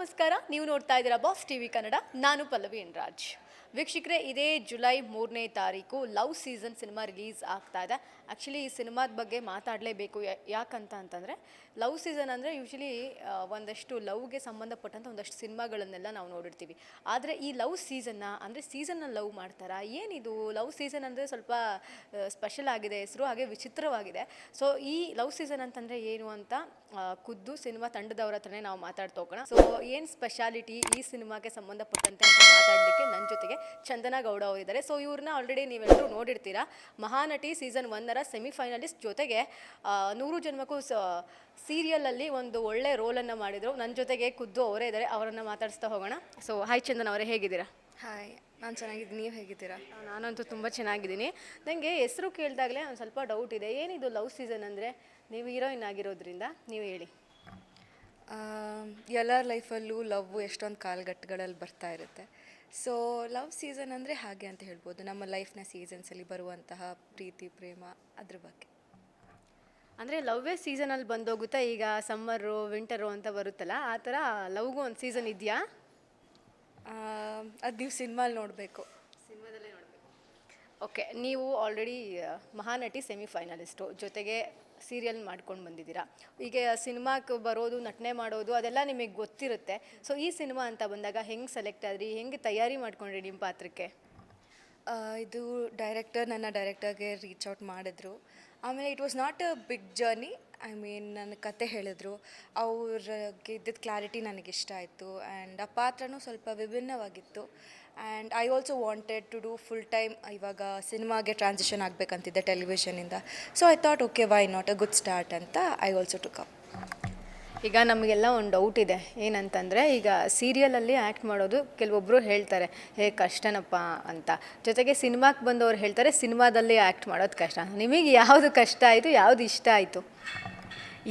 ನಮಸ್ಕಾರ. ನೀವು ನೋಡ್ತಾ ಇದ್ದೀರಾ ಬಾಸ್ ಟಿವಿ ಕನ್ನಡ. ನಾನು ಪಲ್ಲವಿ ಎನ್ ರಾಜ್. ವೀಕ್ಷಕರೇ, ಇದೇ ಜುಲೈ 3ನೇ ತಾರೀಕು ಲವ್ ಸೀಸನ್ ಸಿನಿಮಾ ರಿಲೀಸ್ ಆಗ್ತಾ ಇದೆ. ಆ್ಯಕ್ಚುಲಿ ಈ ಸಿನಿಮಾದ ಬಗ್ಗೆ ಮಾತಾಡಲೇಬೇಕು. ಯಾಕಂತಂದರೆ ಲವ್ ಸೀಸನ್ ಅಂದರೆ ಯೂಶ್ವಲಿ ಒಂದಷ್ಟು ಲವ್ಗೆ ಸಂಬಂಧಪಟ್ಟಂಥ ಒಂದಷ್ಟು ಸಿನಿಮಾಗಳನ್ನೆಲ್ಲ ನಾವು ನೋಡಿರ್ತೀವಿ. ಆದರೆ ಈ ಲವ್ ಅಂದರೆ ಸೀಸನ್ನಲ್ಲಿ ಲವ್ ಮಾಡ್ತಾರಾ, ಏನಿದು ಲವ್ ಸೀಸನ್ ಅಂದರೆ ಸ್ವಲ್ಪ ಸ್ಪೆಷಲ್ ಆಗಿದೆ ಹೆಸರು, ಹಾಗೆ ವಿಚಿತ್ರವಾಗಿದೆ. ಸೊ ಈ ಲವ್ ಸೀಸನ್ ಅಂತಂದರೆ ಏನು ಅಂತ ಖುದ್ದು ಸಿನಿಮಾ ತಂಡದವರ ಹತ್ರನೇ ನಾವು ಮಾತಾಡ್ತಾ ಹೋಗೋಣ. ಸೊ ಏನು ಸ್ಪೆಷಾಲಿಟಿ ಈ ಸಿನಿಮಾಗೆ ಸಂಬಂಧಪಟ್ಟಂತೆ ಅಂತ ಮಾತಾಡಲಿಕ್ಕೆ ನನ್ನ ಜೊತೆಗೆ ಚಂದನಾ ಗೌಡ ಅವರಿದ್ದಾರೆ. ಸೊ ಇವ್ರನ್ನ ಆಲ್ರೆಡಿ ನೀವೆಲ್ಲರೂ ನೋಡಿರ್ತೀರಾ. ಮಹಾನಟಿ ಸೀಸನ್ 1ರ ಸೆಮಿಫೈನಲಿಸ್ಟ್, ಜೊತೆಗೆ 100 ಜನ್ಮಕ್ಕೂ ಸೀರಿಯಲಲ್ಲಿ ಒಂದು ಒಳ್ಳೆ ರೋಲನ್ನು ಮಾಡಿದರು. ನನ್ನ ಜೊತೆಗೆ ಖುದ್ದು ಅವರೇ ಇದ್ದಾರೆ, ಅವರನ್ನು ಮಾತಾಡಿಸ್ತಾ ಹೋಗೋಣ. ಸೊ ಹಾಯ್ ಚಂದನ್ ಅವರೇ, ಹೇಗಿದ್ದೀರಾ? ಹಾಯ್, ನಾನು ಚೆನ್ನಾಗಿದ್ದೀನಿ. ನೀವು ಹೇಗಿದ್ದೀರಾ? ನಾನಂತೂ ತುಂಬ ಚೆನ್ನಾಗಿದ್ದೀನಿ. ನನಗೆ ಹೆಸರು ಕೇಳಿದಾಗಲೇ ಒಂದು ಸ್ವಲ್ಪ ಡೌಟ್ ಇದೆ. ಏನಿದು ಲವ್ ಸೀಸನ್ ಅಂದರೆ? ನೀವು ಹೀರೋಯಿನ್ ಆಗಿರೋದ್ರಿಂದ ನೀವು ಹೇಳಿ. ಎಲ್ಲರ ಲೈಫಲ್ಲೂ ಲವ್ ಎಷ್ಟೊಂದು ಕಾಲಘಟ್ಟಗಳಲ್ಲಿ ಬರ್ತಾ ಇರುತ್ತೆ. ಸೊ ಲವ್ ಸೀಸನ್ ಅಂದರೆ ಹಾಗೆ ಅಂತ ಹೇಳ್ಬೋದು. ನಮ್ಮ ಲೈಫ್ನ ಸೀಸನ್ಸಲ್ಲಿ ಬರುವಂತಹ ಪ್ರೀತಿ ಪ್ರೇಮ ಅದ್ರ ಬಗ್ಗೆ. ಅಂದರೆ ಲವ್ವೇ ಸೀಸನಲ್ಲಿ ಬಂದೋಗುತ್ತಾ? ಈಗ ಸಮ್ಮರು ವಿಂಟರು ಅಂತ ಬರುತ್ತಲ್ಲ, ಆ ಥರ ಲವ್ಗೂ ಒಂದು ಸೀಸನ್ ಇದೆಯಾ? ಅದು ನೀವು ಸಿನಿಮಾಲಿ ನೋಡಬೇಕು. ಸಿನಿಮಾದಲ್ಲೇ ನೋಡಬೇಕು. ಓಕೆ, ನೀವು ಆಲ್ರೆಡಿ ಮಹಾನಟಿ ಸೆಮಿಫೈನಲಿಸ್ಟು, ಜೊತೆಗೆ ಸೀರಿಯಲ್ ಮಾಡ್ಕೊಂಡು ಬಂದಿದ್ದೀರಾ. ಈಗ ಸಿನಿಮಾಕ್ಕೆ ಬರೋದು, ನಟನೆ ಮಾಡೋದು ಅದೆಲ್ಲ ನಿಮಗೆ ಗೊತ್ತಿರುತ್ತೆ. ಸೊ ಈ ಸಿನಿಮಾ ಅಂತ ಬಂದಾಗ ಹೆಂಗೆ ಸೆಲೆಕ್ಟ್ ಆದ್ರಿ, ಹೆಂಗೆ ತಯಾರಿ ಮಾಡ್ಕೊಂಡ್ರಿ ನಿಮ್ಮ ಪಾತ್ರಕ್ಕೆ? ಇದು ನನ್ನ ಡೈರೆಕ್ಟರ್ಗೆ ರೀಚ್ ಔಟ್ ಮಾಡಿದ್ರು. ಆಮೇಲೆ it was not a big journey. I mean, ನನ್ನ ಕತೆ ಹೇಳಿದ್ರು, ಅವ್ರಿಗೆ ಇದ್ದಿದ್ದ ಕ್ಲಾರಿಟಿ ನನಗಿಷ್ಟ ಆಯಿತು. ಆ್ಯಂಡ್ ಆ ಪಾತ್ರನೂ ಸ್ವಲ್ಪ ವಿಭಿನ್ನವಾಗಿತ್ತು. And I also wanted to do full time. ಇವಾಗ ಸಿನಿಮಾಗೆ ಟ್ರಾನ್ಸಿಷನ್ ಆಗಬೇಕಂತಿದ್ದೆ ಟೆಲಿವಿಷನಿಂದ. So I thought okay, why not a good start ಅಂತ ಐ ಆಲ್ಸೋ ಟುಕ್ ಅಪ್. ಈಗ ನಮಗೆಲ್ಲ ಒಂದು ಡೌಟ್ ಇದೆ. ಏನಂತಂದರೆ, ಈಗ ಸೀರಿಯಲಲ್ಲಿ ಆ್ಯಕ್ಟ್ ಮಾಡೋದು ಕೆಲವೊಬ್ಬರು ಹೇಳ್ತಾರೆ ಕಷ್ಟನಪ್ಪ ಅಂತ, ಜೊತೆಗೆ ಸಿನಿಮಾಕ್ಕೆ ಬಂದವರು ಹೇಳ್ತಾರೆ ಸಿನಿಮಾದಲ್ಲಿ ಆ್ಯಕ್ಟ್ ಮಾಡೋದು ಕಷ್ಟ. ನಿಮಗೆ ಯಾವುದು ಕಷ್ಟ ಆಯಿತು, ಯಾವುದು ಇಷ್ಟ ಆಯಿತು?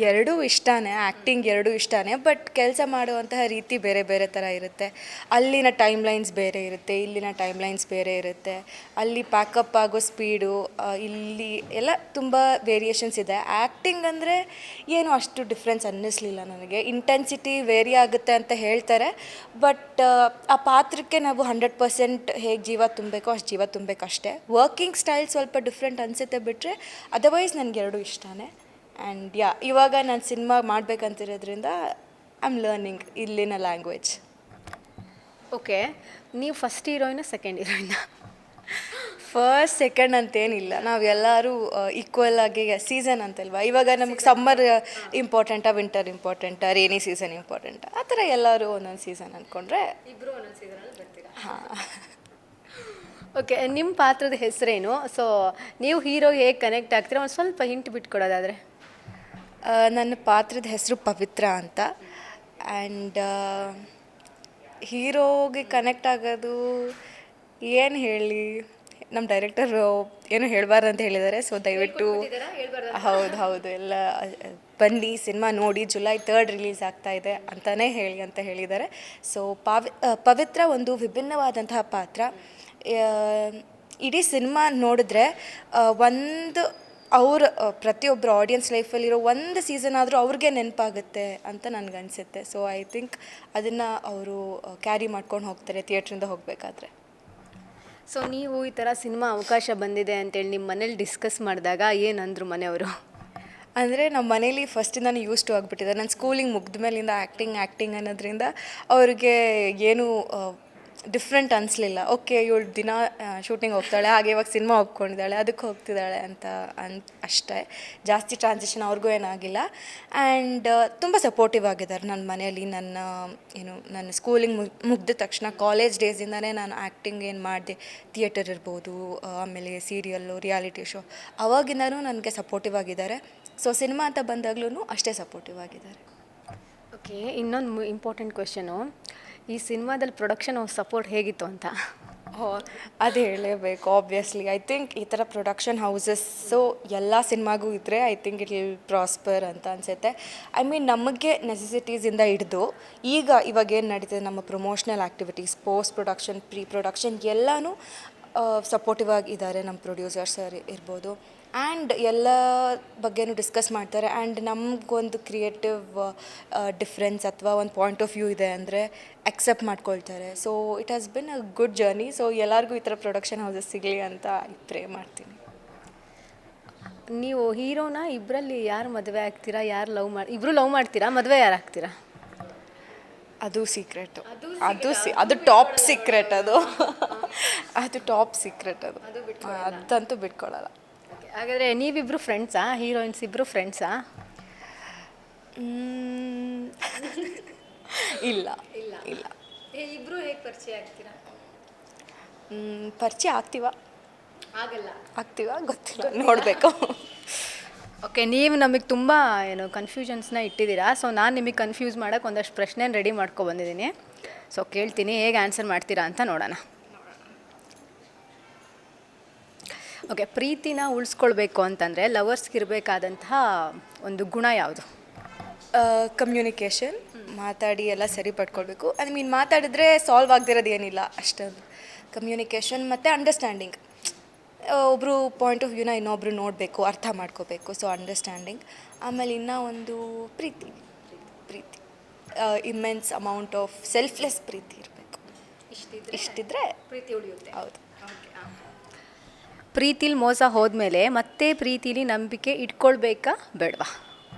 ಎರಡೂ ಇಷ್ಟನೇ, ಆ್ಯಕ್ಟಿಂಗ್ ಎರಡೂ ಇಷ್ಟನೇ. ಬಟ್ ಕೆಲಸ ಮಾಡುವಂತಹ ರೀತಿ ಬೇರೆ ಬೇರೆ ಥರ ಇರುತ್ತೆ. ಅಲ್ಲಿನ ಟೈಮ್ ಲೈನ್ಸ್ ಬೇರೆ ಇರುತ್ತೆ, ಇಲ್ಲಿನ ಟೈಮ್ ಲೈನ್ಸ್ ಬೇರೆ ಇರುತ್ತೆ. ಅಲ್ಲಿ ಪ್ಯಾಕಪ್ ಆಗೋ ಸ್ಪೀಡು, ಇಲ್ಲಿ ಎಲ್ಲ ತುಂಬ ವೇರಿಯೇಷನ್ಸ್ ಇದೆ. ಆ್ಯಕ್ಟಿಂಗ್ ಅಂದರೆ ಏನು ಅಷ್ಟು ಡಿಫ್ರೆನ್ಸ್ ಅನ್ನಿಸ್ಲಿಲ್ಲ ನನಗೆ. ಇಂಟೆನ್ಸಿಟಿ ವೇರಿ ಆಗುತ್ತೆ ಅಂತ ಹೇಳ್ತಾರೆ, ಬಟ್ ಆ ಪಾತ್ರಕ್ಕೆ ನಾವು 100% ಹೇಗೆ ಜೀವ ತುಂಬಬೇಕೋ ಅಷ್ಟು ಜೀವ ತುಂಬಬೇಕಷ್ಟೇ. ವರ್ಕಿಂಗ್ ಸ್ಟೈಲ್ ಸ್ವಲ್ಪ ಡಿಫ್ರೆಂಟ್ ಅನಿಸುತ್ತೆ ಬಿಟ್ಟರೆ ಅದರ್ವೈಸ್ ನನಗೆ ಎರಡೂ ಇಷ್ಟನೇ. ಆ್ಯಂಡ್ ಇವಾಗ ನಾನು ಸಿನಿಮಾ ಮಾಡಬೇಕಂತಿರೋದ್ರಿಂದ ಐ ಆಮ್ ಲರ್ನಿಂಗ್ ಇಲ್ಲಿನ ಲ್ಯಾಂಗ್ವೇಜ್. ಓಕೆ, ನೀವು ಫಸ್ಟ್ ಹೀರೋಯಿನ ಸೆಕೆಂಡ್ ಹೀರೋಯಿನ? ಫಸ್ಟ್ ಸೆಕೆಂಡ್ ಅಂತೇನಿಲ್ಲ, ನಾವೆಲ್ಲರೂ ಈಕ್ವಲ್ ಆಗಿ ಸೀಸನ್ ಅಂತಲ್ವಾ. ಇವಾಗ ನಮಗೆ ಸಮ್ಮರ್ ಇಂಪಾರ್ಟೆಂಟಾ, ವಿಂಟರ್ ಇಂಪಾರ್ಟೆಂಟಾ, ರೇನಿ ಸೀಸನ್ ಇಂಪಾರ್ಟೆಂಟಾ, ಆ ಥರ ಎಲ್ಲರೂ ಒಂದೊಂದು ಸೀಸನ್ ಅಂದ್ಕೊಂಡ್ರೆ ಇಬ್ಬರು ಒಂದೊಂದು ಸೀಸನಲ್ಲಿ ಬರ್ತೀರಾ? ಹಾಂ. ಓಕೆ, ನಿಮ್ಮ ಪಾತ್ರದ ಹೆಸರೇನು? ಸೊ ನೀವು ಹೀರೋ ಹೇಗೆ ಕನೆಕ್ಟ್ ಆಗ್ತೀರಾ, ಒಂದು ಸ್ವಲ್ಪ ಹಿಂಟ್ ಬಿಟ್ಕೊಡೋದಾದರೆ? ನನ್ನ ಪಾತ್ರದ ಹೆಸರು ಪವಿತ್ರ ಅಂತ. ಆ್ಯಂಡ್ ಹೀರೋಗೆ ಕನೆಕ್ಟ್ ಆಗೋದು ಏನು ಹೇಳಿ, ನಮ್ಮ ಡೈರೆಕ್ಟರು ಏನು ಹೇಳಬಾರ್ದು ಅಂತ ಹೇಳಿದ್ದಾರೆ. ಸೊ ದಯವಿಟ್ಟು ಹೌದು ಎಲ್ಲ ಬನ್ನಿ, ಸಿನಿಮಾ ನೋಡಿ, ಜುಲೈ 3 ರಿಲೀಸ್ ಆಗ್ತಾ ಇದೆ ಅಂತಲೇ ಹೇಳಿ ಅಂತ ಹೇಳಿದ್ದಾರೆ. ಸೊ ಪವಿತ್ರ ಒಂದು ವಿಭಿನ್ನವಾದಂತಹ ಪಾತ್ರ. ಇಡೀ ಸಿನಿಮಾ ನೋಡಿದ್ರೆ ಒಂದು ಪ್ರತಿಯೊಬ್ಬರು ಆಡಿಯನ್ಸ್ ಲೈಫಲ್ಲಿರೋ ಒಂದು ಸೀಸನ್ ಆದರೂ ಅವ್ರಿಗೆ ನೆನಪಾಗುತ್ತೆ ಅಂತ ನನಗನ್ಸುತ್ತೆ. ಸೊ ಐ ಥಿಂಕ್ ಅದನ್ನು ಅವರು ಕ್ಯಾರಿ ಮಾಡ್ಕೊಂಡು ಹೋಗ್ತಾರೆ ಥಿಯೇಟ್ರಿಂದ ಹೋಗಬೇಕಾದ್ರೆ. ಸೊ ನೀವು ಈ ಥರ ಸಿನಿಮಾ ಅವಕಾಶ ಬಂದಿದೆ ಅಂತೇಳಿ ನಿಮ್ಮ ಮನೇಲಿ ಡಿಸ್ಕಸ್ ಮಾಡಿದಾಗ ಏನಂದ್ರು ಮನೆಯವರು? ಅಂದರೆ ನಮ್ಮ ಮನೇಲಿ ಫಸ್ಟಿಂದ ಯೂಸ್ ಟು ಆಗಿಬಿಟ್ಟಿದ್ದಾರೆ. ನಾನು ಸ್ಕೂಲಿಂಗ್ ಮುಗ್ದ ಮೇಲಿಂದ ಆ್ಯಕ್ಟಿಂಗ್ ಅನ್ನೋದ್ರಿಂದ ಅವ್ರಿಗೆ ಏನು ಡಿಫ್ರೆಂಟ್ ಅನಿಸ್ಲಿಲ್ಲ. ಓಕೆ, ಇವಳು ದಿನ ಶೂಟಿಂಗ್ ಹೋಗ್ತಾಳೆ, ಹಾಗೆ ಇವಾಗ ಸಿನಿಮಾ ಒಪ್ಕೊಂಡಿದ್ದಾಳೆ, ಅದಕ್ಕೆ ಹೋಗ್ತಿದ್ದಾಳೆ ಅಂತ ಅಷ್ಟೇ. ಜಾಸ್ತಿ ಟ್ರಾನ್ಸಿಷನ್ ಅವ್ರಿಗೂ ಏನಾಗಿಲ್ಲ. ಆ್ಯಂಡ್ ತುಂಬ ಸಪೋರ್ಟಿವ್ ಆಗಿದ್ದಾರೆ ನನ್ನ ಮನೆಯಲ್ಲಿ. ನನ್ನ ಸ್ಕೂಲಿಂಗ್ ಮುಗ್ದ ತಕ್ಷಣ ಕಾಲೇಜ್ ಡೇಸಿಂದನೇ ನಾನು ಆ್ಯಕ್ಟಿಂಗ್ ಏನು ಮಾಡಿದೆ, ಥಿಯೇಟರ್ ಇರ್ಬೋದು, ಆಮೇಲೆ ಸೀರಿಯಲ್ಲು, ರಿಯಾಲಿಟಿ ಶೋ, ಅವಾಗಿಂದನೂ ನನಗೆ ಸಪೋರ್ಟಿವ್ ಆಗಿದ್ದಾರೆ. ಸೊ ಸಿನಿಮಾ ಅಂತ ಬಂದಾಗ್ಲೂ ಅಷ್ಟೇ ಸಪೋರ್ಟಿವ್ ಆಗಿದ್ದಾರೆ. ಓಕೆ, ಇನ್ನೊಂದು ಇಂಪಾರ್ಟೆಂಟ್ ಕ್ವೆಶನು, ಈ ಸಿನಿಮಾದಲ್ಲಿ ಪ್ರೊಡಕ್ಷನ್ ಸಪೋರ್ಟ್ ಹೇಗಿತ್ತು ಅಂತ? ಅದು ಹೇಳಲೇಬೇಕು ಆಬ್ವಿಯಸ್ಲಿ. ಐ ಥಿಂಕ್ ಈ ಥರ ಪ್ರೊಡಕ್ಷನ್ ಹೌಸಸ್ಸು ಎಲ್ಲ ಸಿನಿಮಾಗೂ ಇದ್ದರೆ I think it will prosper ಅಂತ ಅನಿಸುತ್ತೆ. ಐ ಮೀನ್, ನಮಗೆ ನೆಸೆಸಿಟೀಸಿಂದ ಹಿಡಿದು ಇವಾಗ ಏನು ನಡೀತಿದೆ, ನಮ್ಮ promotional activities, post production, pre production ಎಲ್ಲನೂ ಸಪೋರ್ಟಿವ್ ಆಗಿದ್ದಾರೆ. ನಮ್ಮ ಪ್ರೊಡ್ಯೂಸರ್ ಸರ್ ಇರ್ಬೋದು. ಆ್ಯಂಡ್ ಎಲ್ಲ ಬಗ್ಗೆನೂ ಡಿಸ್ಕಸ್ ಮಾಡ್ತಾರೆ. ಆ್ಯಂಡ್ ನಮಗೊಂದು ಕ್ರಿಯೇಟಿವ್ ಡಿಫ್ರೆನ್ಸ್ ಅಥವಾ ಒಂದು ಪಾಯಿಂಟ್ ಆಫ್ ವ್ಯೂ ಇದೆ ಅಂದರೆ ಅಕ್ಸೆಪ್ಟ್ ಮಾಡ್ಕೊಳ್ತಾರೆ. So it has been a good journey. So ಎಲ್ಲರಿಗೂ ಈ ಥರ ಪ್ರೊಡಕ್ಷನ್ ಹೌಸಸ್ ಸಿಗಲಿ ಅಂತ ಪ್ರೇ ಮಾಡ್ತೀನಿ. ನೀವು ಹೀರೋನ ಇಬ್ಬರಲ್ಲಿ ಯಾರು ಮದುವೆ ಆಗ್ತೀರಾ, ಯಾರು ಇಬ್ಬರು ಲವ್ ಮಾಡ್ತೀರಾ, ಮದುವೆ ಯಾರು ಆಗ್ತೀರಾ? ಅದು ಸೀಕ್ರೆಟು, ಅದು ಟಾಪ್ ಸೀಕ್ರೆಟ್, ಅದು ಟಾಪ್ ಸೀಕ್ರೆಟ್, ಅದಂತೂ ಬಿಟ್ಕೊಳ್ಳಲ್ಲ. ಹಾಗಾದರೆ ನೀವಿಬ್ಬರು ಫ್ರೆಂಡ್ಸಾ? ಹೀರೋಯಿನ್ಸ್ ಇಬ್ಬರು ಫ್ರೆಂಡ್ಸಾ? ಇಲ್ಲ ಇಲ್ಲ ಇಲ್ಲ. ಇಬ್ಬರು ಹೇಗೆ ಪರಿಚಯ ಆಗ್ತೀರಾ? ಪರಿಚಯ ಆಗ್ತೀವ ಗೊತ್ತಿಲ್ಲ, ನೋಡಬೇಕು. ಓಕೆ, ನೀವು ನಮಗೆ ತುಂಬ ಕನ್ಫ್ಯೂಷನ್ಸ್ನ ಇಟ್ಟಿದ್ದೀರಾ. ಸೊ ನಾನು ನಿಮಗೆ ಕನ್ಫ್ಯೂಸ್ ಮಾಡೋಕ್ಕೆ ಒಂದಷ್ಟು ಪ್ರಶ್ನೆ ರೆಡಿ ಮಾಡ್ಕೊಬಂದಿದ್ದೀನಿ. ಸೊ ಕೇಳ್ತೀನಿ, ಹೇಗೆ ಆನ್ಸರ್ ಮಾಡ್ತೀರಾ ಅಂತ ನೋಡೋಣ. ಓಕೆ, ಪ್ರೀತಿನ ಉಳಿಸ್ಕೊಳ್ಬೇಕು ಅಂತಂದರೆ ಲವರ್ಸ್ಗಿರಬೇಕಾದಂತಹ ಒಂದು ಗುಣ ಯಾವುದು? ಕಮ್ಯುನಿಕೇಷನ್, ಮಾತಾಡಿ ಎಲ್ಲ ಸರಿ ಪಡ್ಕೊಳ್ಬೇಕು. ಮಾತಾಡಿದ್ರೆ ಸಾಲ್ವ್ ಆಗದಿರೋದು ಏನಿಲ್ಲ, ಅಷ್ಟೊಂದು ಕಮ್ಯುನಿಕೇಷನ್ ಮತ್ತು ಅಂಡರ್ಸ್ಟ್ಯಾಂಡಿಂಗ್. ಒಬ್ಬರು ಪಾಯಿಂಟ್ ಆಫ್ ವ್ಯೂನ ಇನ್ನೊಬ್ರು ನೋಡಬೇಕು, ಅರ್ಥ ಮಾಡ್ಕೋಬೇಕು. So understanding. ಆಮೇಲೆ ಇನ್ನೂ ಒಂದು ಪ್ರೀತಿ, ಇಮ್ಮೆನ್ಸ್ ಅಮೌಂಟ್ ಆಫ್ ಸೆಲ್ಫ್ಲೆಸ್ ಪ್ರೀತಿ ಇರಬೇಕು. ಇಷ್ಟಿದ್ರೆ ಪ್ರೀತಿ ಉಳಿಯುತ್ತೆ. ಹೌದು. ಪ್ರೀತಿಲಿ ಮೋಸ ಹೋದ್ಮೇಲೆ ಮತ್ತೆ ಪ್ರೀತಿಲಿ ನಂಬಿಕೆ ಇಟ್ಕೊಳ್ಬೇಕಾ ಬೇಡವಾ?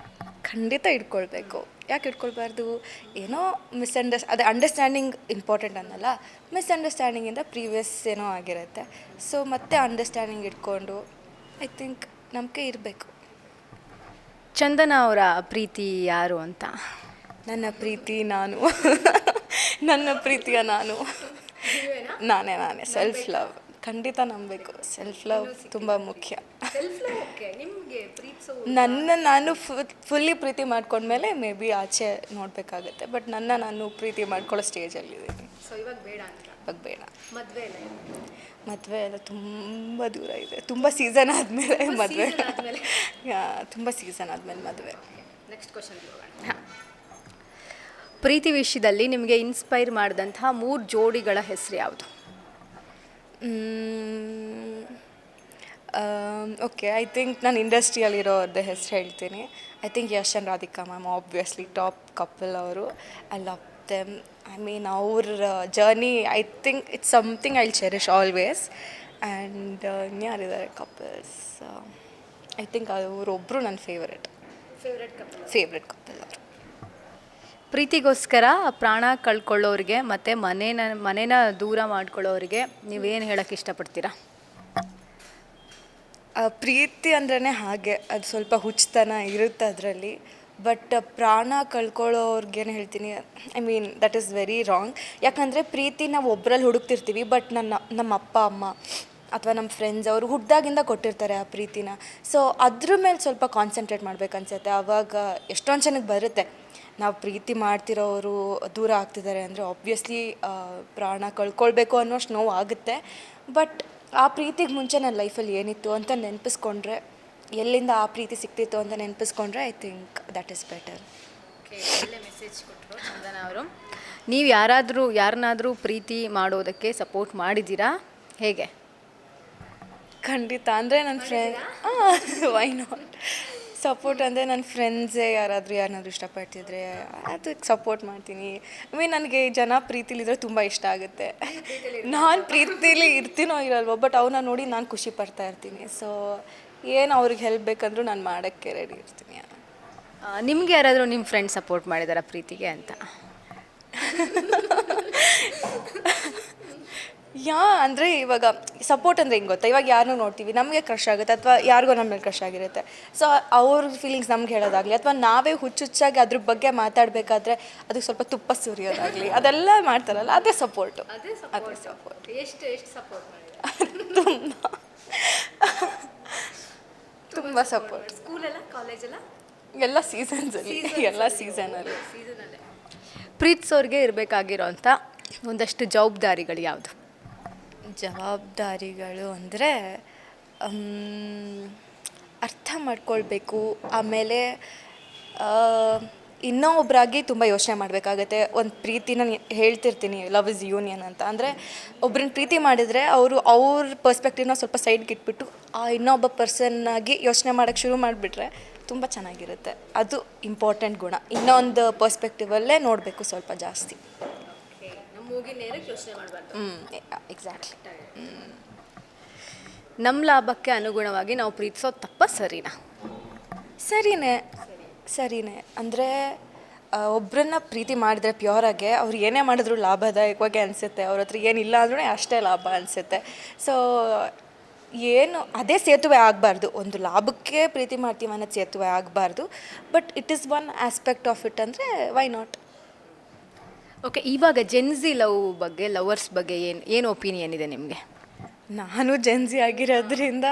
ಖಂಡಿತ ಇಟ್ಕೊಳ್ಬೇಕು. ಯಾಕೆ ಇಟ್ಕೊಳ್ಬಾರ್ದು? ಏನೋ ಅದೇ ಅಂಡರ್ಸ್ಟ್ಯಾಂಡಿಂಗ್ ಇಂಪಾರ್ಟೆಂಟ್ ಅನ್ನಲ್ಲ, ಮಿಸ್ಅಂಡರ್ಸ್ಟ್ಯಾಂಡಿಂಗಿಂದ ಪ್ರೀವಿಯಸ್ ಏನೋ ಆಗಿರುತ್ತೆ. ಸೊ ಮತ್ತೆ ಅಂಡರ್ಸ್ಟ್ಯಾಂಡಿಂಗ್ ಇಟ್ಕೊಂಡು ಐ ಥಿಂಕ್ ನಂಬಿಕೆ ಇರಬೇಕು. ಚಂದನ ಅವರ ಪ್ರೀತಿ ಯಾರು ಅಂತ? ನನ್ನ ಪ್ರೀತಿ ನಾನು ನನ್ನ ಪ್ರೀತಿಯ ನಾನೇ ಸೆಲ್ಫ್ ಲವ್. ಖಂಡಿತ ನಂಬಬೇಕು. ಸೆಲ್ಫ್ ಲವ್ ತುಂಬ ಮುಖ್ಯ. ನಾನು ಫುಲ್ಲಿ ಪ್ರೀತಿ ಮಾಡ್ಕೊಂಡ್ಮೇಲೆ ಮೇ ಬಿ ಆಚೆ ನೋಡಬೇಕಾಗತ್ತೆ. ಬಟ್ ನಾನು ಪ್ರೀತಿ ಮಾಡ್ಕೊಳ್ಳೋ ಸ್ಟೇಜಲ್ಲಿದ್ದೀನಿ. ಸೊ ಇವಾಗ ಬೇಡ ಅಂತ? ಇವಾಗ ಬೇಡ. ಮದುವೆ ಎಲ್ಲ ತುಂಬ ದೂರ ಇದೆ. ತುಂಬ ಸೀಸನ್ ಆದಮೇಲೆ ಮದುವೆ. ತುಂಬ ಸೀಸನ್ ಆದಮೇಲೆ ಮದುವೆ. ನೆಕ್ಸ್ಟ್ ಕ್ವಶನ್ಗೆ ಹೋಗೋಣ. ಪ್ರೀತಿ ವಿಷಯದಲ್ಲಿ ನಿಮಗೆ ಇನ್ಸ್ಪೈರ್ ಮಾಡಿದಂತಹ 3 ಜೋಡಿಗಳ ಹೆಸರು ಯಾವುದು? ಓಕೆ, ಐ ಥಿಂಕ್ ನಾನು ಇಂಡಸ್ಟ್ರಿಯಲ್ಲಿರೋದೇ ಹೆಸರು ಹೇಳ್ತೀನಿ. I think Yash and Radhika ma'am obviously top couple ಅವರು. I love them. ಅವ್ರ journey I think it's something I will cherish always. And ಇನ್ಯಾರಿದ್ದಾರೆ ಕಪಲ್ಸ್? ಐ ಥಿಂಕ್ ಅವರೊಬ್ಬರು ನನ್ನ ಫೇವ್ರೆಟ್ ಕಪಲ್ ಅವರು. ಪ್ರೀತಿಗೋಸ್ಕರ ಪ್ರಾಣ ಕಳ್ಕೊಳ್ಳೋರಿಗೆ ಮತ್ತು ಮನೇನ ದೂರ ಮಾಡ್ಕೊಳ್ಳೋರಿಗೆ ನೀವೇನು ಹೇಳೋಕ್ಕೆ ಇಷ್ಟಪಡ್ತೀರಾ? ಪ್ರೀತಿ ಅಂದ್ರೇ ಹಾಗೆ, ಅದು ಸ್ವಲ್ಪ ಹುಚ್ಚುತನ ಇರುತ್ತೆ ಅದರಲ್ಲಿ. ಬಟ್ ಪ್ರಾಣ ಕಳ್ಕೊಳ್ಳೋರ್ಗೇನು ಹೇಳ್ತೀನಿ, ದಟ್ ಈಸ್ ವೆರಿ ರಾಂಗ್. ಯಾಕಂದರೆ ಪ್ರೀತಿ ನಾವು ಒಬ್ಬರಲ್ಲಿ ಹುಡುಕ್ತಿರ್ತೀವಿ, ಬಟ್ ನಮ್ಮ ಅಪ್ಪ ಅಮ್ಮ ಅಥವಾ ನಮ್ಮ ಫ್ರೆಂಡ್ಸ್ ಅವರು ಹುಟ್ಟಿದಾಗಿಂದ ಕೊಟ್ಟಿರ್ತಾರೆ ಆ ಪ್ರೀತಿನ. ಸೊ ಅದ್ರ ಮೇಲೆ ಸ್ವಲ್ಪ ಕಾನ್ಸಂಟ್ರೇಟ್ ಮಾಡ್ಬೇಕನ್ಸುತ್ತೆ. ಆವಾಗ ಎಷ್ಟೊಂದು ಜನಕ್ಕೆ ಬರುತ್ತೆ, ನಾವು ಪ್ರೀತಿ ಮಾಡ್ತಿರೋರು ದೂರ ಆಗ್ತಿದ್ದಾರೆ ಅಂದರೆ ಆಬ್ವಿಯಸ್ಲಿ ಪ್ರಾಣ ಕಳ್ಕೊಳ್ಬೇಕು ಅನ್ನೋಷ್ಟು ನೋವು ಆಗುತ್ತೆ. ಬಟ್ ಆ ಪ್ರೀತಿಗೆ ಮುಂಚೆ ನನ್ನ ಲೈಫಲ್ಲಿ ಏನಿತ್ತು ಅಂತ ನೆನಪಿಸ್ಕೊಂಡ್ರೆ, ಎಲ್ಲಿಂದ ಆ ಪ್ರೀತಿ ಸಿಕ್ತಿತ್ತು ಅಂತ ನೆನಪಿಸ್ಕೊಂಡ್ರೆ I think that is better. ಒಳ್ಳೆ ಮೆಸೇಜ್ ಕೊಟ್ಟರು ಚಂದನ ಅವರು. ನೀವು ಯಾರನ್ನಾದರೂ ಪ್ರೀತಿ ಮಾಡೋದಕ್ಕೆ ಸಪೋರ್ಟ್ ಮಾಡಿದ್ದೀರಾ? ಹೇಗೆ? ಖಂಡಿತ. ಅಂದರೆ ನನ್ನ ವೈ ನಾಟ್? ಸಪೋರ್ಟ್ ಅಂದರೆ ನನ್ನ ಫ್ರೆಂಡ್ಸೇ ಯಾರಾದರೂ ಇಷ್ಟಪಡ್ತಿದ್ರೆ ಅದಕ್ಕೆ ಸಪೋರ್ಟ್ ಮಾಡ್ತೀನಿ. ನನಗೆ ಜನ ಪ್ರೀತಿಲಿದ್ರೆ ತುಂಬ ಇಷ್ಟ ಆಗುತ್ತೆ. ನಾನು ಪ್ರೀತಿಲಿ ಇರ್ತೀನೋ ಇರಲ್ವೋ, ಬಟ್ ಅವನ್ನ ನೋಡಿ ನಾನು ಖುಷಿ ಪಡ್ತಾ ಇರ್ತೀನಿ. ಸೊ ಏನು ಅವ್ರಿಗೆ ಹೆಲ್ಪ್ ಬೇಕಂದ್ರೂ ನಾನು ಮಾಡೋಕ್ಕೆ ರೆಡಿ ಇರ್ತೀನಿ. ನಿಮ್ಗೆ ಯಾರಾದರೂ ನಿಮ್ಮ ಫ್ರೆಂಡ್ ಸಪೋರ್ಟ್ ಮಾಡಿದಾರಾ ಪ್ರೀತಿಗೆ ಅಂತ? ಅಂದರೆ ಇವಾಗ ಸಪೋರ್ಟ್ ಅಂದರೆ ಹೆಂಗೆ ಗೊತ್ತಾ, ಇವಾಗ ಯಾರನ್ನೂ ನೋಡ್ತೀವಿ, ನಮಗೆ ಕ್ರಶ್ ಆಗುತ್ತೆ ಅಥವಾ ಯಾರಿಗೋ ನಮ್ಮ ಮೇಲೆ ಕ್ರಶ್ ಆಗಿರುತ್ತೆ. ಸೊ ಅವ್ರ ಫೀಲಿಂಗ್ಸ್ ನಮ್ಗೆ ಹೇಳೋದಾಗಲಿ ಅಥವಾ ನಾವೇ ಹುಚ್ಚುಚ್ಚಾಗಿ ಅದ್ರ ಬಗ್ಗೆ ಮಾತಾಡಬೇಕಾದ್ರೆ ಅದಕ್ಕೆ ಸ್ವಲ್ಪ ತುಪ್ಪ ಸುರಿಯೋದಾಗಲಿ ಅದೆಲ್ಲ ಮಾಡ್ತಾರಲ್ಲ, ಅದೇ ಸಪೋರ್ಟು. ಅದೇ ಸಪೋರ್ಟ್. ಎಷ್ಟು ಸಪೋರ್ಟ್ ತುಂಬ ಸಪೋರ್ಟ್. ಸ್ಕೂಲೆಲ್ಲ, ಕಾಲೇಜೆಲ್ಲ? ಎಲ್ಲ ಸೀಸನಲ್ಲಿ. ಪ್ರೀತಿಸೋರಿಗೆ ಇರಬೇಕಾಗಿರೋಂಥ ಒಂದಷ್ಟು ಜವಾಬ್ದಾರಿಗಳು ಯಾವುದು? ಜವಾಬ್ದಾರಿಗಳು ಅಂದರೆ ಅರ್ಥ ಮಾಡ್ಕೊಳ್ಬೇಕು. ಆಮೇಲೆ ಇನ್ನೊಬ್ಬರಾಗಿ ತುಂಬ ಯೋಚನೆ ಮಾಡಬೇಕಾಗತ್ತೆ. ಒಂದು ಪ್ರೀತಿನ ಹೇಳ್ತಿರ್ತೀನಿ ಲವ್ ಇಸ್ ಯೂನಿಯನ್ ಅಂತ. ಅಂದರೆ ಒಬ್ರನ್ನ ಪ್ರೀತಿ ಮಾಡಿದರೆ ಅವ್ರ ಪರ್ಸ್ಪೆಕ್ಟಿವ್ನ ಸ್ವಲ್ಪ ಸೈಡ್ಗೆ ಇಟ್ಬಿಟ್ಟು ಆ ಇನ್ನೊಬ್ಬ ಪರ್ಸನ್ನಾಗಿ ಯೋಚನೆ ಮಾಡೋಕ್ಕೆ ಶುರು ಮಾಡಿಬಿಟ್ರೆ ತುಂಬ ಚೆನ್ನಾಗಿರುತ್ತೆ. ಅದು ಇಂಪಾರ್ಟೆಂಟ್ ಗುಣ. ಇನ್ನೊಂದು ಪರ್ಸ್ಪೆಕ್ಟಿವಲ್ಲೇ ನೋಡಬೇಕು ಸ್ವಲ್ಪ ಜಾಸ್ತಿ. ಎಕ್ಸಾಕ್ಟ್ಲಿ. ನಮ್ಮ ಲಾಭಕ್ಕೆ ಅನುಗುಣವಾಗಿ ನಾವು ಪ್ರೀತಿಸೋದು ತಪ್ಪ ಸರಿನಾ? ಸರಿನೇ. ಅಂದರೆ ಒಬ್ಬರನ್ನ ಪ್ರೀತಿ ಮಾಡಿದ್ರೆ ಪ್ಯೂರಾಗೆ ಅವ್ರು ಏನೇ ಮಾಡಿದ್ರು ಲಾಭದಾಯಕವಾಗಿ ಅನಿಸುತ್ತೆ. ಅವ್ರ ಹತ್ರ ಏನಿಲ್ಲ ಅಂದ್ರೂ ಅಷ್ಟೇ ಲಾಭ ಅನಿಸುತ್ತೆ. ಸೊ ಅದೇ ಸೇತುವೆ ಆಗಬಾರ್ದು. ಒಂದು ಲಾಭಕ್ಕೆ ಪ್ರೀತಿ ಮಾಡ್ತೀವಿ ಅನ್ನೋದು ಸೇತುವೆ ಆಗಬಾರ್ದು. But it is one aspect of it. ಅಂದರೆ ವೈ ನಾಟ್? ಓಕೆ, ಇವಾಗ ಜೆನ್ಸಿ ಲವ್ ಬಗ್ಗೆ, ಲವರ್ಸ್ ಬಗ್ಗೆ ಏನು ಒಪಿನಿಯನ್ ಇದೆ ನಿಮಗೆ? ನಾನು ಜೆನ್ಸಿ ಆಗಿರೋದ್ರಿಂದ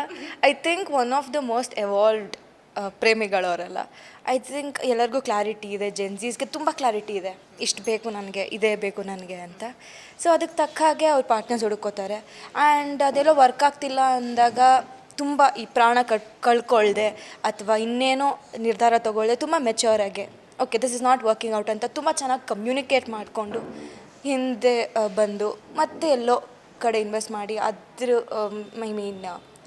I think one of the most evolved ಪ್ರೇಮಿಗಳವರೆಲ್ಲ. ಐ ಥಿಂಕ್ ಎಲ್ಲರಿಗೂ ಕ್ಲಾರಿಟಿ ಇದೆ. ಜೆನ್ಸೀಸ್ಗೆ ತುಂಬ ಕ್ಲಾರಿಟಿ ಇದೆ, ಇಷ್ಟು ಬೇಕು ನನಗೆ, ಇದೇ ಬೇಕು ನನಗೆ ಅಂತ. ಸೊ ಅದಕ್ಕೆ ತಕ್ಕ ಹಾಗೆ ಅವ್ರ ಪಾರ್ಟ್ನರ್ಸ್ ಹುಡುಕೋತಾರೆ. ಆ್ಯಂಡ್ ಅದೆಲ್ಲೋ ವರ್ಕ್ ಆಗ್ತಿಲ್ಲ ಅಂದಾಗ ತುಂಬ ಈ ಪ್ರಾಣ ಕಳ್ಕೊಳ್ದೆ ಅಥವಾ ಇನ್ನೇನೋ ನಿರ್ಧಾರ ತೊಗೊಳ್ದೆ ತುಂಬ ಮೆಚ್ಯೂರಾಗೆ okay this is not working out ಅಂತ ತುಂಬ ಚೆನ್ನಾಗಿ ಕಮ್ಯುನಿಕೇಟ್ ಮಾಡಿಕೊಂಡು ಹಿಂದೆ ಬಂದು ಮತ್ತೆ ಎಲ್ಲೋ ಕಡೆ ಇನ್ವೆಸ್ಟ್ ಮಾಡಿ ಅದ್ರ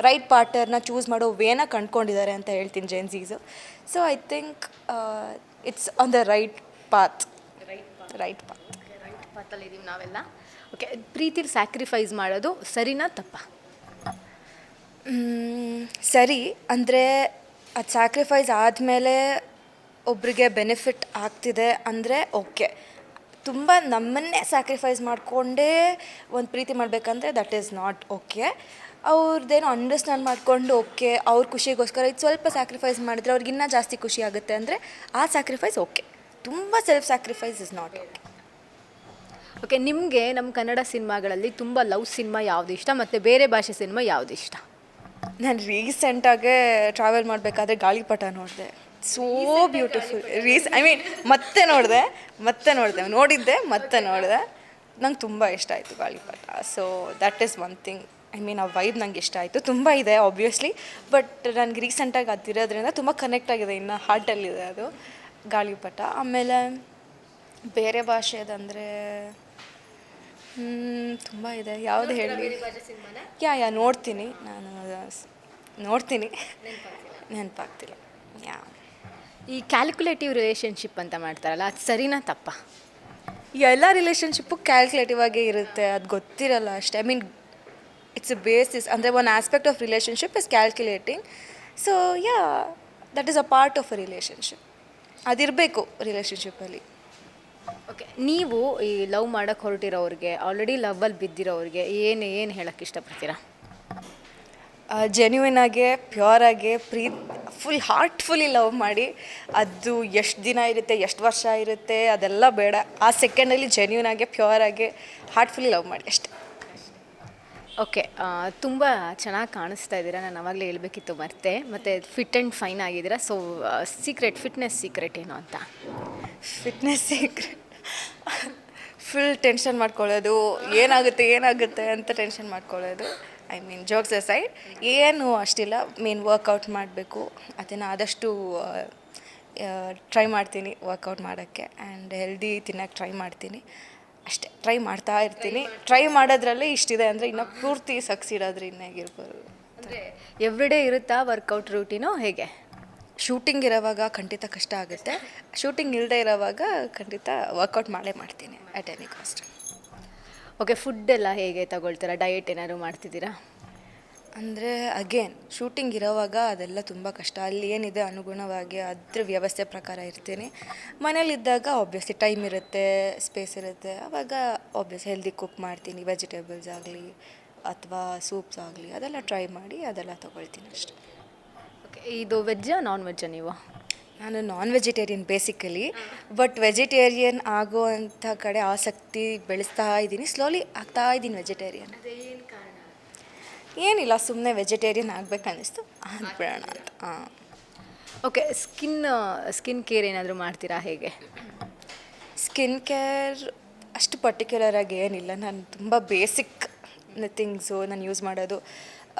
ರೈಟ್ ಪಾರ್ಟ್ನರ್ನ ಚೂಸ್ ಮಾಡೋ ವೇನ ಕಂಡುಕೊಂಡಿದ್ದಾರೆ ಅಂತ ಹೇಳ್ತೀನಿ ಜೆನ್ಸೀಸು. So I think it's on the right path. ಪಾತಲ್ಲಿದ್ದೀವಿ ನಾವೆಲ್ಲ. ಓಕೆ, ಪ್ರೀತಿಲಿ ಸ್ಯಾಕ್ರಿಫೈಸ್ ಮಾಡೋದು ಸರಿನಾ ತಪ್ಪ? ಸರಿ. ಅಂದರೆ ಅದು ಸ್ಯಾಕ್ರಿಫೈಸ್ ಆದಮೇಲೆ ಒಬ್ರಿಗೆ ಬೆನಿಫಿಟ್ ಆಗ್ತಿದೆ ಅಂದರೆ ಓಕೆ. ತುಂಬ ನಮ್ಮನ್ನೇ ಸ್ಯಾಕ್ರಿಫೈಸ್ ಮಾಡಿಕೊಂಡೇ ಒಂದು ಪ್ರೀತಿ ಮಾಡಬೇಕಂದ್ರೆ ದಟ್ ಈಸ್ ನಾಟ್ ಓಕೆ. ಅವ್ರದ್ದೇನೋ ಅಂಡರ್ಸ್ಟ್ಯಾಂಡ್ ಮಾಡಿಕೊಂಡು ಓಕೆ ಅವ್ರ ಖುಷಿಗೋಸ್ಕರ ಇದು ಸ್ವಲ್ಪ ಸ್ಯಾಕ್ರಿಫೈಸ್ ಮಾಡಿದರೆ ಅವ್ರಿಗೆ ಇನ್ನೂ ಜಾಸ್ತಿ ಖುಷಿ ಆಗುತ್ತೆ ಅಂದರೆ ಆ ಸ್ಯಾಕ್ರಿಫೈಸ್ ಓಕೆ. ತುಂಬ self sacrifice is not okay. Okay, ನಿಮಗೆ ನಮ್ಮ ಕನ್ನಡ ಸಿನಿಮಾಗಳಲ್ಲಿ ತುಂಬ ಲವ್ ಸಿನಿಮಾ ಯಾವುದು ಇಷ್ಟ ಮತ್ತು ಬೇರೆ ಭಾಷೆ ಸಿನಿಮಾ ಯಾವುದು ಇಷ್ಟ? ನಾನು ರೀಸೆಂಟಾಗೆ ಟ್ರಾವೆಲ್ ಮಾಡಬೇಕಾದ್ರೆ ಗಾಳಿಪಟ ನೋಡಿದೆ. So beautiful. ಮತ್ತೆ ನೋಡಿದೆ. ನೋಡಿದ್ದೆ ಮತ್ತೆ ನೋಡಿದೆ. ನಂಗೆ ತುಂಬ ಇಷ್ಟ ಆಯಿತು ಗಾಳಿಪಟ. So that is one thing. ಆ ವೈಬ್ ನಂಗೆ ಇಷ್ಟ ಆಯಿತು. ತುಂಬ ಇದೆ ಆಬ್ವಿಯಸ್ಲಿ, ಬಟ್ ನನಗೆ ರೀಸೆಂಟಾಗಿ ಅದಿರೋದ್ರಿಂದ ತುಂಬ ಕನೆಕ್ಟ್ ಆಗಿದೆ. ಇನ್ನು ಹಾರ್ಟಲ್ಲಿದೆ ಅದು ಗಾಳಿಪಟ. ಆಮೇಲೆ ಬೇರೆ ಭಾಷೆದಂದರೆ ತುಂಬ ಇದೆ. ಯಾವುದು ಹೇಳಿ? ನೋಡ್ತೀನಿ ನೆನಪಾಗ್ತಿಲ್ಲ. ಈ ಕ್ಯಾಲ್ಕುಲೇಟಿವ್ ರಿಲೇಷನ್ಶಿಪ್ ಅಂತ ಮಾಡ್ತಾರಲ್ಲ, ಅದು ಸರಿನಾ ತಪ್ಪ? ಎಲ್ಲ ರಿಲೇಷನ್ಶಿಪ್ಪು ಕ್ಯಾಲ್ಕುಲೇಟಿವ್ ಆಗೇ ಇರುತ್ತೆ. ಅದು ಗೊತ್ತಿರಲ್ಲ ಅಷ್ಟೇ. It's a basis. ಅಂದರೆ one aspect of relationship is calculating. So that is a part of a relationship. ಅದಿರಬೇಕು ರಿಲೇಷನ್ಶಿಪ್ಪಲ್ಲಿ. ಓಕೆ, ನೀವು ಈ ಲವ್ ಮಾಡೋಕ್ಕೆ ಹೊರಟಿರೋರಿಗೆ, ಆಲ್ರೆಡಿ ಲವ್ವಲ್ಲಿ ಬಿದ್ದಿರೋರಿಗೆ ಏನು ಹೇಳೋಕ್ಕೆ ಇಷ್ಟಪಡ್ತೀರಾ? ಜೆನ್ಯೂನಾಗೆ ಪ್ಯೂರಾಗೆ ಫುಲ್ ಹಾರ್ಟ್ಫುಲ್ಲಿ ಲವ್ ಮಾಡಿ. ಅದು ಎಷ್ಟು ದಿನ ಇರುತ್ತೆ, ಎಷ್ಟು ವರ್ಷ ಇರುತ್ತೆ ಅದೆಲ್ಲ ಬೇಡ. ಆ ಸೆಕೆಂಡಲ್ಲಿ ಜೆನ್ಯೂನಾಗೆ ಪ್ಯೂರಾಗೆ ಹಾರ್ಟ್ಫುಲ್ಲಿ ಲವ್ ಮಾಡಿ ಅಷ್ಟೇ. ಓಕೆ, ತುಂಬ ಚೆನ್ನಾಗಿ ಕಾಣಿಸ್ತಾ ಇದ್ದೀರಾ. ನಾನು ಆವಾಗಲೇ ಹೇಳಬೇಕಿತ್ತು ಮತ್ತು ಫಿಟ್ ಆ್ಯಂಡ್ ಫೈನ್ ಆಗಿದ್ದೀರಾ. ಸೊ ಫಿಟ್ನೆಸ್ ಸೀಕ್ರೆಟ್ ಏನು ಅಂತ? ಫಿಟ್ನೆಸ್ ಸೀಕ್ರೆಟ್ ಫುಲ್ ಟೆನ್ಷನ್ ಮಾಡ್ಕೊಳ್ಳೋದು, ಏನಾಗುತ್ತೆ ಅಂತ ಟೆನ್ಷನ್ ಮಾಡ್ಕೊಳ್ಳೋದು. ಜೋಕ್ಸ್ ಅಸೈಡ್ ಏನು ಅಷ್ಟಿಲ್ಲ. ವರ್ಕೌಟ್ ಮಾಡಬೇಕು. ಅದನ್ನು ಆದಷ್ಟು ಟ್ರೈ ಮಾಡ್ತೀನಿ ವರ್ಕೌಟ್ ಮಾಡೋಕ್ಕೆ. ಆ್ಯಂಡ್ ಹೆಲ್ದಿ ತಿನ್ನೋಕ್ಕೆ ಟ್ರೈ ಮಾಡ್ತೀನಿ ಅಷ್ಟೇ. ಟ್ರೈ ಮಾಡ್ತಾ ಇರ್ತೀನಿ. ಟ್ರೈ ಮಾಡೋದ್ರಲ್ಲೇ ಇಷ್ಟಿದೆ ಅಂದರೆ ಇನ್ನು ಪೂರ್ತಿ ಸಕ್ಸೀಡ್ ಆದರೆ ಇನ್ನಾಗಿರ್ಬೋದು. ಅಂದರೆ ಎವ್ರಿಡೇ ಇರುತ್ತಾ ವರ್ಕೌಟ್ ರೂಟೀನು ಹೇಗೆ? ಶೂಟಿಂಗ್ ಇರೋವಾಗ ಖಂಡಿತ ಕಷ್ಟ ಆಗುತ್ತೆ. ಶೂಟಿಂಗ್ ಇಲ್ಲದೆ ಇರೋವಾಗ ಖಂಡಿತ ವರ್ಕೌಟ್ ಮಾಡ್ತೀನಿ at any cost. Okay, food ಎಲ್ಲ ಹೇಗೆ ತಗೊಳ್ತೀರಾ? ಡಯಟ್ ಏನಾದ್ರು ಮಾಡ್ತಿದ್ದೀರಾ? ಅಂದರೆ ಅಗೇನ್ ಶೂಟಿಂಗ್ ಇರೋವಾಗ ಅದೆಲ್ಲ ತುಂಬ ಕಷ್ಟ. ಅಲ್ಲಿ ಏನಿದೆ ಅನುಗುಣವಾಗಿ ಅದ್ರ ವ್ಯವಸ್ಥೆ ಪ್ರಕಾರ ಇರ್ತೀನಿ. ಮನೇಲಿದ್ದಾಗ ಆಬ್ವಿಯಸ್ಲಿ ಟೈಮ್ ಇರುತ್ತೆ, ಸ್ಪೇಸ್ ಇರುತ್ತೆ. ಆವಾಗ ಆಬ್ವಿಯಸ್ ಹೆಲ್ದಿ ಕುಕ್ ಮಾಡ್ತೀನಿ. ವೆಜಿಟೇಬಲ್ಸ್ ಆಗಲಿ ಅಥವಾ ಸೂಪ್ಸ್ ಆಗಲಿ ಅದೆಲ್ಲ ಟ್ರೈ ಮಾಡಿ ಅದೆಲ್ಲ ತೊಗೊಳ್ತೀನಿ ಅಷ್ಟೇ. ಓಕೆ, ಇದು ವೆಜ್ಜಾ ನಾನ್ ವೆಜ್ಜಾ ನೀವು? ನಾನು non vegetarian basically, but vegetarian ಆಗುವಂಥ ಕಡೆ ಆಸಕ್ತಿ ಬೆಳೆಸ್ತಾ ಇದ್ದೀನಿ. ಸ್ಲೋಲಿ ಆಗ್ತಾ ಇದ್ದೀನಿ ವೆಜಿಟೇರಿಯನ್. ಏನಿಲ್ಲ, ಸುಮ್ಮನೆ ವೆಜಿಟೇರಿಯನ್ ಆಗಬೇಕನ್ನಿಸ್ತು, ಆಗ್ಬಿಡೋಣ ಅಂತ. ಓಕೆ, ಸ್ಕಿನ್ ಕೇರ್ ಏನಾದರೂ ಮಾಡ್ತೀರಾ ಹೇಗೆ? ಸ್ಕಿನ್ ಕೇರ್ ಅಷ್ಟು ಪರ್ಟಿಕ್ಯುಲರಾಗಿ ಏನಿಲ್ಲ. ನಾನು ತುಂಬ ಬೇಸಿಕ್ ಥಿಂಗ್ಸು ನಾನು ಯೂಸ್ ಮಾಡೋದು.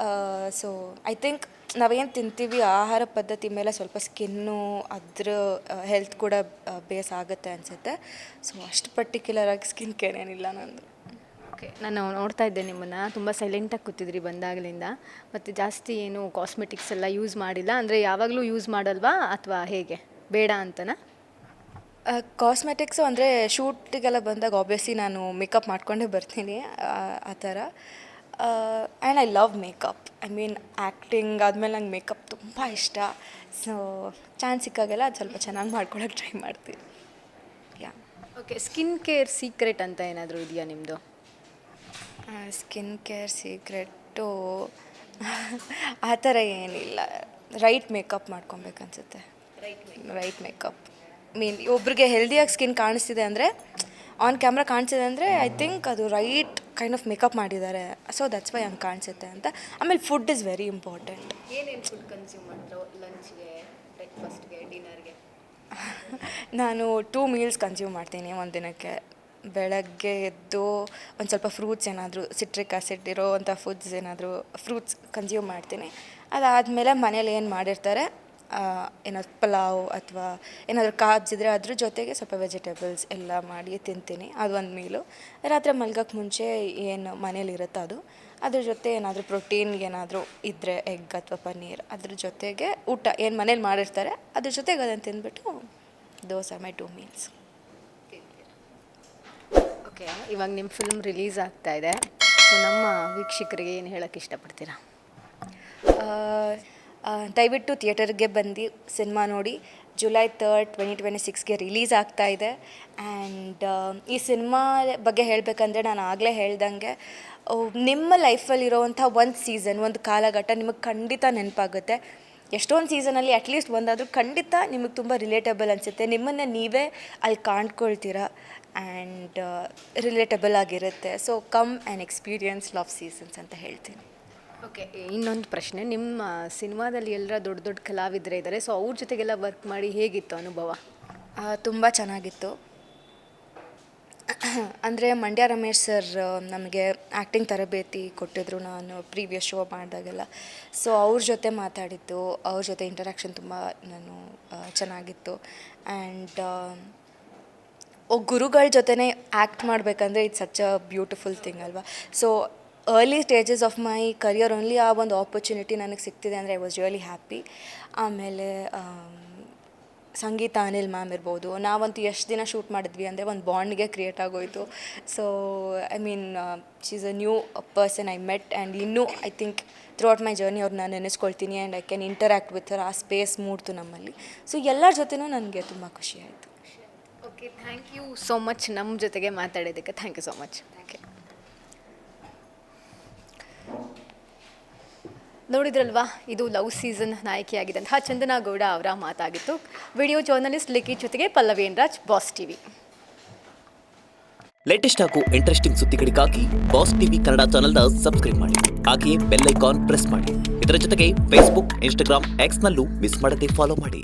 ಸೊ ಐ ಥಿಂಕ್ ನಾವೇನು ತಿಂತೀವಿ ಆಹಾರ ಪದ್ಧತಿ ಮೇಲೆ ಸ್ವಲ್ಪ ಸ್ಕಿನ್ನು ಅದ್ರ ಹೆಲ್ತ್ ಕೂಡ ಬೇಸ್ ಆಗುತ್ತೆ ಅನಿಸುತ್ತೆ. ಸೊ ಅಷ್ಟು ಪರ್ಟಿಕ್ಯುಲರಾಗಿ ಸ್ಕಿನ್ ಕೇರ್ ಏನಿಲ್ಲ ನಂದು. ಓಕೆ, ನಾನು ನೋಡ್ತಾ ಇದ್ದೆ ನಿಮ್ಮನ್ನು, ತುಂಬ ಸೈಲೆಂಟಾಗಿ ಕೂತಿದ್ರಿ ಬಂದಾಗಲಿಂದ. ಮತ್ತು ಜಾಸ್ತಿ ಏನು ಕಾಸ್ಮೆಟಿಕ್ಸ್ ಎಲ್ಲ ಯೂಸ್ ಮಾಡಿಲ್ಲ, ಅಂದರೆ ಯಾವಾಗಲೂ ಯೂಸ್ ಮಾಡಲ್ವಾ ಅಥವಾ ಹೇಗೆ, ಬೇಡ ಅಂತನಾ? ಕಾಸ್ಮೆಟಿಕ್ಸು ಅಂದರೆ ಶೂಟಿಗೆಲ್ಲ ಬಂದಾಗ ಆಬ್ವಿಯಸ್ಲಿ ನಾನು ಮೇಕಪ್ ಮಾಡ್ಕೊಂಡೇ ಬರ್ತೀನಿ, ಆ ಥರ. And I love makeup. I mean acting ಆದಮೇಲೆ ನಂಗೆ ಮೇಕಪ್ ತುಂಬ ಇಷ್ಟ. ಸೊ ಚಾನ್ಸ್ ಸಿಕ್ಕಾಗೆಲ್ಲ ಅದು ಸ್ವಲ್ಪ ಚೆನ್ನಾಗಿ ಮಾಡ್ಕೊಳಕ್ಕೆ ಟ್ರೈ ಮಾಡ್ತೀನಿ. ಯಾ. ಓಕೆ, ಸ್ಕಿನ್ ಕೇರ್ ಸೀಕ್ರೆಟ್ ಅಂತ ಏನಾದರೂ ಇದೆಯಾ ನಿಮ್ಮದು? ಸ್ಕಿನ್ ಕೇರ್ ಸೀಕ್ರೆಟ್ಟು ಆ ಥರ ಏನಿಲ್ಲ. ರೈಟ್ ಮೇಕಪ್ ಮಾಡ್ಕೊಬೇಕನ್ಸುತ್ತೆ. ರೈಟ್ ಮೇಕಪ್ ಮೀನ್ ಒಬ್ರಿಗೆ ಹೆಲ್ದಿಯಾಗಿ ಸ್ಕಿನ್ ಕಾಣಿಸ್ತಿದೆ ಅಂದರೆ, ಆನ್ ಕ್ಯಾಮ್ರಾ ಕಾಣಿಸಿದೆ ಅಂದರೆ ಐ ಥಿಂಕ್ ಅದು ರೈಟ್ ಕೈಂಡ್ ಆಫ್ ಮೇಕಪ್ ಮಾಡಿದ್ದಾರೆ. ಸೊ ದಟ್ಸ್ ವೈ ಹಂಗೆ ಕಾಣಿಸುತ್ತೆ ಅಂತ. ಆಮೇಲೆ ಫುಡ್ ಇಸ್ ವೆರಿ ಇಂಪಾರ್ಟೆಂಟ್. ಏನೇನು ಫುಡ್ ಕನ್ಸ್ಯೂಮ್ ಮಾಡ್ತೀರೋ, ಲಂಚ್ಗೆ, ಬ್ರೇಕ್ಫಾಸ್ಟ್ಗೆ, ಡಿನ್ನರ್ಗೆ? ನಾನು 2 ಮೀಲ್ಸ್ ಕನ್ಸ್ಯೂಮ್ ಮಾಡ್ತೀನಿ ಒಂದು ದಿನಕ್ಕೆ. ಬೆಳಗ್ಗೆ ಎದ್ದು ಒಂದು ಸ್ವಲ್ಪ ಫ್ರೂಟ್ಸ್ ಏನಾದರೂ, ಸಿಟ್ರಿಕ್ ಆ್ಯಸಿಡ್ ಇರೋವಂಥ ಫುಡ್ಸ್ ಏನಾದರೂ ಫ್ರೂಟ್ಸ್ ಕನ್ಸ್ಯೂಮ್ ಮಾಡ್ತೀನಿ. ಅದಾದಮೇಲೆ ಮನೇಲಿ ಏನು ಮಾಡಿರ್ತಾರೆ, ಏನಾದ್ರು ಪಲಾವ್ ಅಥವಾ ಏನಾದರೂ ಕಾರ್ಬ್ಸ್ ಇದ್ದರೆ ಅದ್ರ ಜೊತೆಗೆ ಸ್ವಲ್ಪ ವೆಜಿಟೇಬಲ್ಸ್ ಎಲ್ಲ ಮಾಡಿ ತಿಂತೀನಿ. ಅದು ಒಂದು ಮೀಲು. ರಾತ್ರಿ ಮಲ್ಗೋಕ್ಕೆ ಮುಂಚೆ ಏನು ಮನೇಲಿರುತ್ತೋ ಅದು, ಅದ್ರ ಜೊತೆ ಏನಾದರೂ ಪ್ರೋಟೀನ್ಗೆ ಏನಾದರೂ ಇದ್ದರೆ ಎಗ್ ಅಥವಾ ಪನ್ನೀರ್, ಅದ್ರ ಜೊತೆಗೆ ಊಟ ಏನು ಮನೇಲಿ ಮಾಡಿರ್ತಾರೆ ಅದ್ರ ಜೊತೆಗೆ ಅದನ್ನು ತಿಂದ್ಬಿಟ್ಟು ದೋಸೆ ಮೈ 2 ಮೀಲ್ಸ್. ಓಕೆ, ಇವಾಗ ನಿಮ್ಮ ಫಿಲ್ಮ್ ರಿಲೀಸ್ ಆಗ್ತಾ ಇದೆ. ಸೊ ನಮ್ಮ ವೀಕ್ಷಕರಿಗೆ ಏನು ಹೇಳೋಕ್ಕೆ ಇಷ್ಟಪಡ್ತೀರಾ? ದಯವಿಟ್ಟು ಥಿಯೇಟರ್ಗೆ ಬಂದು ಸಿನಿಮಾ ನೋಡಿ. ಜುಲೈ 3, 2026ಗೆ ರಿಲೀಸ್ ಆಗ್ತಾ ಇದೆ. ಆ್ಯಂಡ್ ಈ ಸಿನಿಮಾ ಬಗ್ಗೆ ಹೇಳಬೇಕಂದ್ರೆ ನಾನು ಆಗಲೇ ಹೇಳ್ದಂಗೆ, ನಿಮ್ಮ ಲೈಫಲ್ಲಿರೋವಂಥ ಒಂದು ಸೀಸನ್, ಒಂದು ಕಾಲಘಟ್ಟ ನಿಮಗೆ ಖಂಡಿತ ನೆನಪಾಗುತ್ತೆ. ಎಷ್ಟೊಂದು ಸೀಸನಲ್ಲಿ ಅಟ್ಲೀಸ್ಟ್ ಒಂದಾದರೂ ಖಂಡಿತ ನಿಮಗೆ ತುಂಬ ರಿಲೇಟಬಲ್ ಅನಿಸುತ್ತೆ. ನಿಮ್ಮನ್ನು ನೀವೇ ಅಲ್ಲಿ ಕಾಣ್ಕೊಳ್ತೀರಾ ಆ್ಯಂಡ್ ರಿಲೇಟಬಲ್ ಆಗಿರುತ್ತೆ. So come and experience love seasons ಅಂತ ಹೇಳ್ತೀನಿ. ಓಕೆ, ಇನ್ನೊಂದು ಪ್ರಶ್ನೆ, ನಿಮ್ಮ ಸಿನಿಮಾದಲ್ಲಿ ಎಲ್ಲರ ದೊಡ್ಡ ದೊಡ್ಡ ಕಲಾವಿದರೆ ಇದ್ದಾರೆ. ಸೊ ಅವ್ರ ಜೊತೆಗೆಲ್ಲ ವರ್ಕ್ ಮಾಡಿ ಹೇಗಿತ್ತು ಅನುಭವ? ತುಂಬ ಚೆನ್ನಾಗಿತ್ತು. ಅಂದರೆ ಮಂಡ್ಯ ರಮೇಶ್ ಸರ್ ನಮಗೆ ಆ್ಯಕ್ಟಿಂಗ್ ತರಬೇತಿ ಕೊಟ್ಟಿದ್ರು ನಾನು ಪ್ರೀವಿಯಸ್ ಶೋ ಮಾಡಿದಾಗೆಲ್ಲ. ಸೊ ಅವ್ರ ಜೊತೆ ಮಾತಾಡಿದ್ದು, ಅವ್ರ ಜೊತೆ ಇಂಟರಾಕ್ಷನ್ ತುಂಬ ಚೆನ್ನಾಗಿತ್ತು. ಆ್ಯಂಡ್ ಗುರುಗಳ ಜೊತೆನೇ ಆ್ಯಕ್ಟ್ ಮಾಡಬೇಕಂದ್ರೆ it's such a beautiful thing ಅಲ್ವಾ. So early stages of my career only ಆ ಒಂದು ಆಪರ್ಚುನಿಟಿ ನನಗೆ ಸಿಗ್ತಿದೆ ಅಂದರೆ ಐ ವಾಸ್ ರಿಯಲಿ ಹ್ಯಾಪಿ. ಆಮೇಲೆ ಸಂಗೀತ ಅನಿಲ್ ಮ್ಯಾಮ್ ಇರ್ಬೋದು, ನಾವಂತೂ ಎಷ್ಟು ದಿನ ಶೂಟ್ ಮಾಡಿದ್ವಿ ಅಂದರೆ ಒಂದು ಬಾಂಡ್ಗೆ ಕ್ರಿಯೇಟ್ ಆಗೋಯಿತು. So I mean she is a new person I met. And ಇನ್ನೂ I think throughout my journey ಅವ್ರನ್ನ ನೆನೆಸ್ಕೊಳ್ತೀನಿ. And I can interact with her. ಆ ಸ್ಪೇಸ್ ಮೂಡ್ತು ನಮ್ಮಲ್ಲಿ. ಸೊ ಎಲ್ಲರ ಜೊತೆನೂ ನನಗೆ ತುಂಬ ಖುಷಿ ಆಯಿತು. Okay, thank you so much ನಮ್ಮ ಜೊತೆಗೆ ಮಾತಾಡೋದಕ್ಕೆ. Thank you so much. Okay, ನೋಡಿದ್ರಲ್ವಾ, ಇದು ಲವ್ ಸೀಸನ್ ನಾಯಕಿಯಾಗಿದ್ದಂತಹ ಚಂದನಾ ಗೌಡ ಅವರ ಮಾತಾಗಿತ್ತು. ವಿಡಿಯೋ ಜರ್ನಲಿಸ್ಟ್ ಲಿಖಿತ್ ಜೊತೆಗೆ Pallavi Raj, Boss TV. Latest ಹಾಗೂ ಇಂಟ್ರೆಸ್ಟಿಂಗ್ ಸುದ್ದಿಗಳಿಗಾಗಿ ಬಾಸ್ ಟಿವಿ ಕನ್ನಡ ಚಾನೆಲ್ನ ಸಬ್ಸ್ಕ್ರೈಬ್ ಮಾಡಿ. ಹಾಗೆಯೇ ಬೆಲ್ ಐಕಾನ್ ಪ್ರೆಸ್ ಮಾಡಿ. ಇದರ ಜೊತೆಗೆ ಫೇಸ್ಬುಕ್, ಇನ್ಸ್ಟಾಗ್ರಾಮ್, ಎಕ್ಸ್ನಲ್ಲೂ ಮಿಸ್ ಮಾಡದೆ ಫಾಲೋ ಮಾಡಿ.